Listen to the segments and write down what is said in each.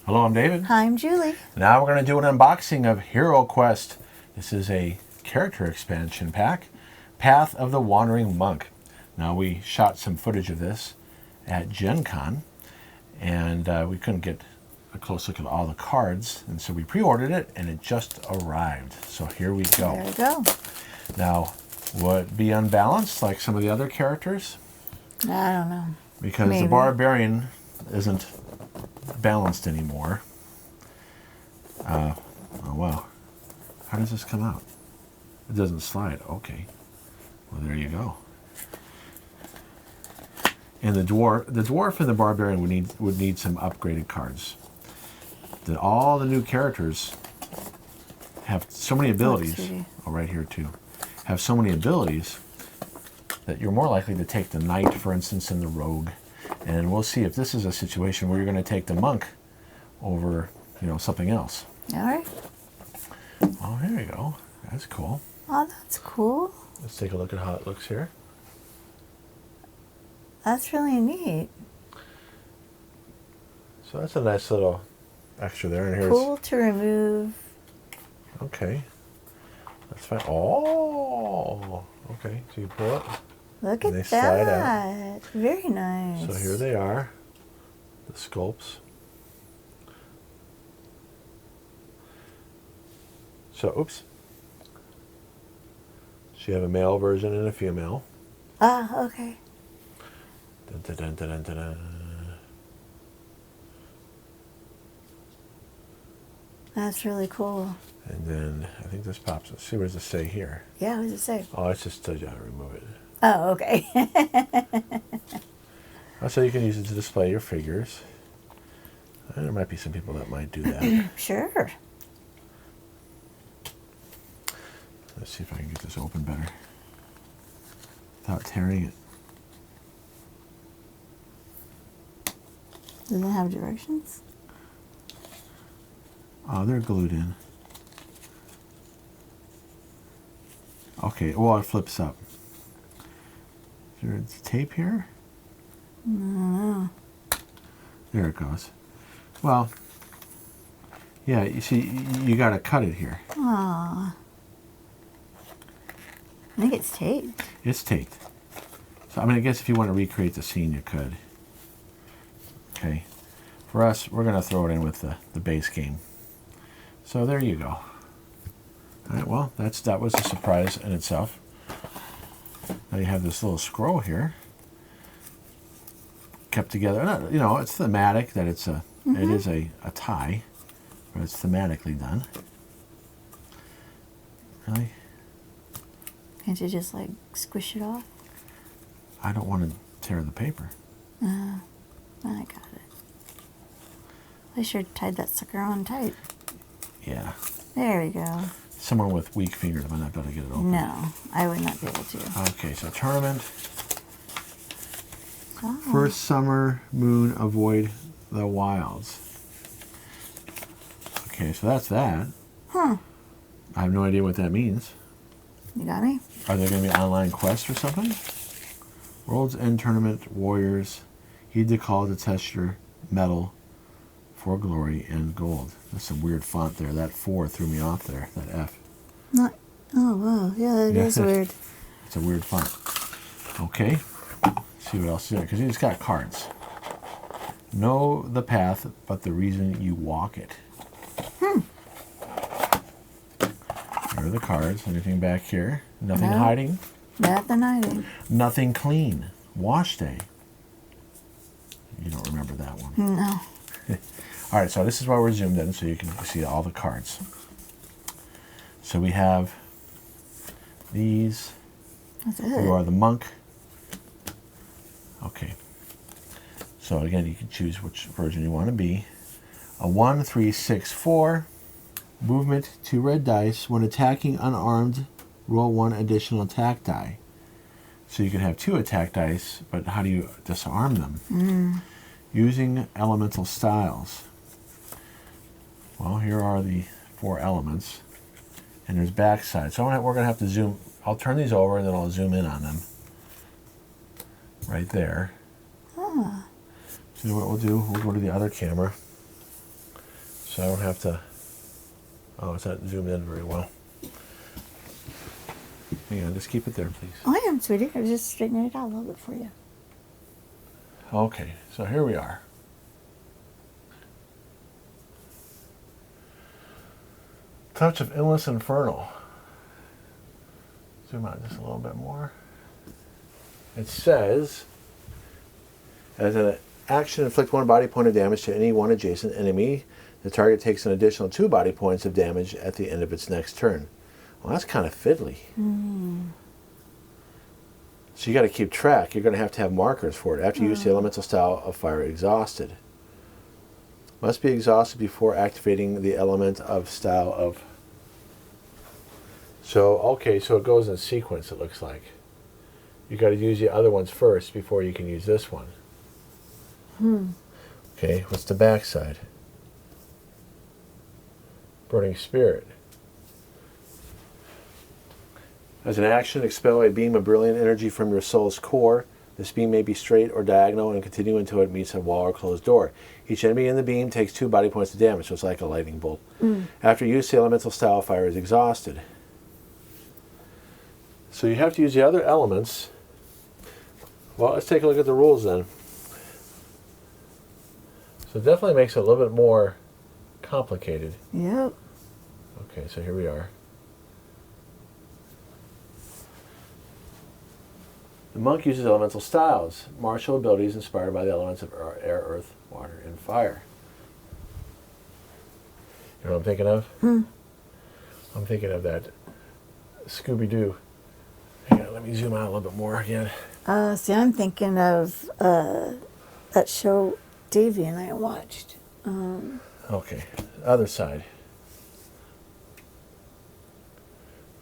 Hello, I'm David. Hi, I'm Julie. Now we're going to do an unboxing of HeroQuest. This is a character expansion pack, Path of the Wandering Monk. Now we shot some footage of this at Gen Con, and we couldn't get a close look at all the cards, and so we pre-ordered it, and it just arrived. So here we go. There we go. Now, would it be unbalanced like some of the other characters? I don't know. Because Maybe. the barbarian isn't balanced anymore. Oh wow. How does this come out? It doesn't slide. Okay. Well, there you go. And the dwarf and the barbarian would need some upgraded cards. All the new characters have so many abilities. Oh, right here too. Have so many abilities that you're more likely to take the knight, for instance, and the rogue. And we'll see if this is a situation where you're going to take the monk over, something else. All right. Oh, here you go. That's cool. Oh, that's cool. Let's take a look at how it looks here. That's really neat. So that's a nice little extra there. And here's Cool to remove. Okay. That's fine. Oh, okay. So you pull it. Look and at they slide that. out. Very nice. So here they are, the sculpts. So, oops. So you have a male version and a female. Ah, okay. Dun, dun, dun, dun, dun, dun. That's really cool. And then I think this pops. Let's see, what does it say here? Yeah, what does it say? Oh, it just tells you how to remove it. Oh, okay. So you can use it to display your figures. And there might be some people that might do that. Sure. Let's see if I can get this open better without tearing it. Does it have directions? Oh, they're glued in. Okay, well, it flips up. Is there tape here? No. There it goes. Well, yeah, you see, you got to cut it here. Aw. I think it's taped. It's taped. So, I guess if you want to recreate the scene, you could. Okay. For us, we're going to throw it in with the base game. So there you go. All right, well, that was a surprise in itself. Now you have this little scroll here, kept together. It's thematic that it is a tie, but it's thematically done. Really? Can't you just squish it off? I don't want to tear the paper. I got it. I sure tied that sucker on tight. Yeah. There we go. Someone with weak fingers might not be able to get it open. No, I would not be able to. Okay, so tournament. Oh. First summer moon, avoid the wilds. Okay, so that's that. Huh. I have no idea what that means. You got me? Are there going to be online quests or something? World's End Tournament Warriors. Heed the call to test your mettle for glory and gold. That's some weird font there. That 4 threw me off there, that F. Not. Oh, wow. Yeah, that is weird. It's a weird font. Okay. Let's see what else is there. Because you just got cards. Know the path, but the reason you walk it. There are the cards. Anything back here? Nothing hiding? Nothing hiding. Nothing clean. Wash day. You don't remember that one. No. All right, so this is why we're zoomed in, so you can see all the cards. So we have these. That's it. You are the monk. Okay. So again, you can choose which version you want to be. A 1, 3, 6, 4. Movement, 2 red dice. When attacking unarmed, roll 1 additional attack die. So you can have 2 attack dice, but how do you disarm them? Using elemental styles. Well, here are the 4 elements. And there's backside. So we're going to have to zoom. I'll turn these over and then I'll zoom in on them. Right there. Huh. So what we'll do, we'll go to the other camera. so I don't have to. Oh, it's not zoomed in very well. Hang on, just keep it there, please. I am, sweetie. I was just straightening it out a little bit for you. Okay, so here we are. Touch of Endless Infernal. Zoom out just a little bit more. It says, as an action, inflict 1 body point of damage to any one adjacent enemy. The target takes an additional 2 body points of damage at the end of its next turn. Well, that's kind of fiddly. So you got to keep track. You're going to have markers for it. After you use the elemental style of fire exhausted. Must be exhausted before activating the element of style of. So, okay, so it goes in sequence, it looks like. You got to use the other ones first before you can use this one. Okay, what's the back side? Burning Spirit. As an action, expel a beam of brilliant energy from your soul's core. This beam may be straight or diagonal and continue until it meets a wall or closed door. Each enemy in the beam takes 2 body points of damage, so it's like a lightning bolt. After use, the elemental style of fire is exhausted. So you have to use the other elements. Well, let's take a look at the rules then. So it definitely makes it a little bit more complicated. Yep. Okay, so here we are. The monk uses elemental styles, martial abilities inspired by the elements of air, earth, water, and fire. You know what I'm thinking of? I'm thinking of that Scooby-Doo. Hang on, let me zoom out a little bit more again. See, I'm thinking of that show Davey and I watched. Okay, other side.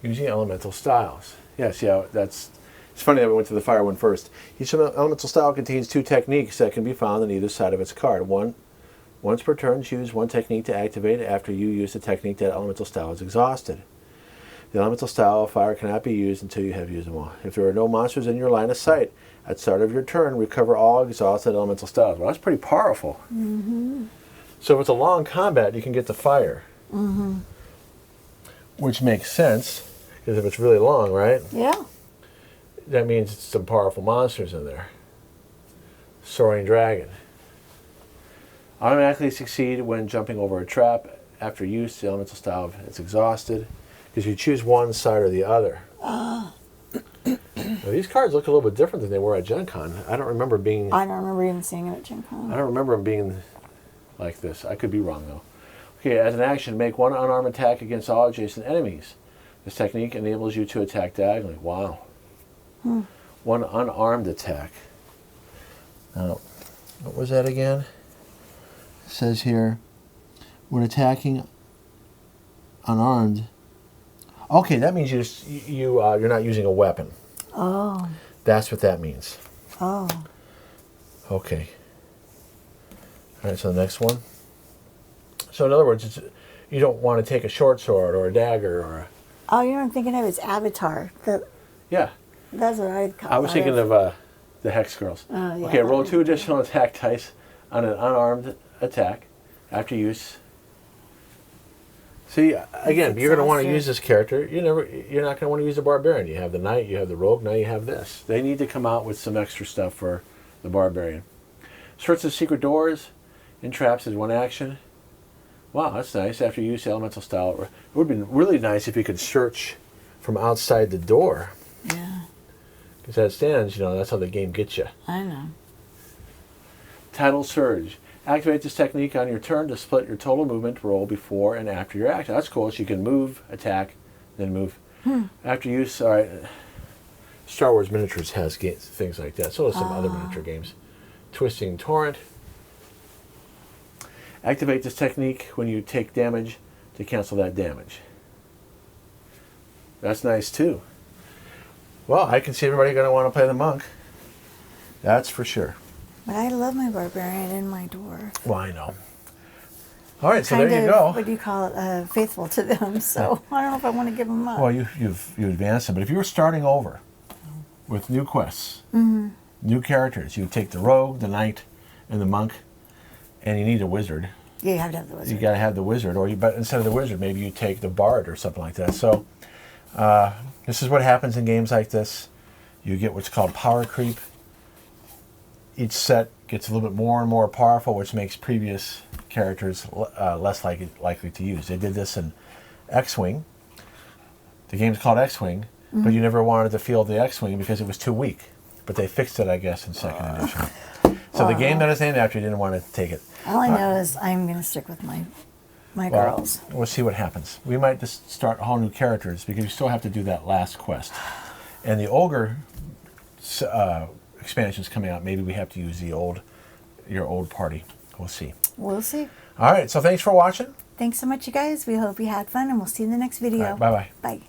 Using elemental styles. Yes, yeah, that's. It's funny that we went to the fire one first. Each elemental style contains 2 techniques that can be found on either side of its card. Once per turn, choose 1 technique to activate after you use the technique that elemental style is exhausted. The elemental style of fire cannot be used until you have used them all. If there are no monsters in your line of sight, at the start of your turn, recover all exhausted elemental styles. Well, that's pretty powerful. So if it's a long combat, you can get the fire. Which makes sense, because if it's really long, right? Yeah. That means it's some powerful monsters in there. Soaring Dragon. Automatically succeed when jumping over a trap. After use, the elemental style is exhausted. Because you choose one side or the other. Now, these cards look a little bit different than they were at Gen Con. I don't remember even seeing it at Gen Con. I don't remember them being like this. I could be wrong, though. Okay, as an action, make 1 unarmed attack against all adjacent enemies. This technique enables you to attack diagonally. Wow. 1 unarmed attack. Now, what was that again? It says here, when attacking unarmed. Okay, that means you're not using a weapon. Oh. That's what that means. Oh. Okay. All right, so the next one. So in other words, you don't want to take a short sword or a dagger or a... Oh, you know what I'm thinking of is Avatar. Yeah. That's what I call it. I was thinking of the Hex Girls. Oh, yeah. Okay, roll 2 additional attack dice on an unarmed attack after use. See, again, you're going to want to use this character. You're not going to want to use the barbarian. You have the knight, you have the rogue, now you have this. They need to come out with some extra stuff for the barbarian. Search the secret doors and traps as 1 action. Wow, that's nice. After you use the elemental style, it would have been really nice if you could search from outside the door. Yeah. Because as it stands, that's how the game gets you. I know. Tidal Surge. Activate this technique on your turn to split your total movement roll before and after your action. That's cool. So you can move, attack, then move. After use, all right. Star Wars Miniatures has things like that. So does some other miniature games. Twisting Torrent. Activate this technique when you take damage to cancel that damage. That's nice too. Well, I can see everybody going to want to play the monk. That's for sure. But I love my barbarian and my dwarf. Well, I know. All right, so there you go. What do you call it? Faithful to them. So I don't know if I want to give them up. Well, you've advanced them. But if you were starting over with new quests, new characters, you take the rogue, the knight, and the monk, and you need a wizard. Yeah, you have to have the wizard. You got to have the wizard, but instead of the wizard, maybe you take the bard or something like that. So this is what happens in games like this. You get what's called power creep. Each set gets a little bit more and more powerful, which makes previous characters less likely to use. They did this in X-Wing. The game's called X-Wing, but you never wanted to field the X-Wing because it was too weak. But they fixed it, I guess, in second edition. So the game that is named after you didn't want to take it. All I know is I'm going to stick with my girls. We'll see what happens. We might just start whole new characters because you still have to do that last quest. And the Ogre expansion's coming out. Maybe we have to use your old party. We'll see. We'll see. All right. So thanks for watching. Thanks so much, you guys. We hope you had fun, and we'll see you in the next video. All right, bye-bye. Bye.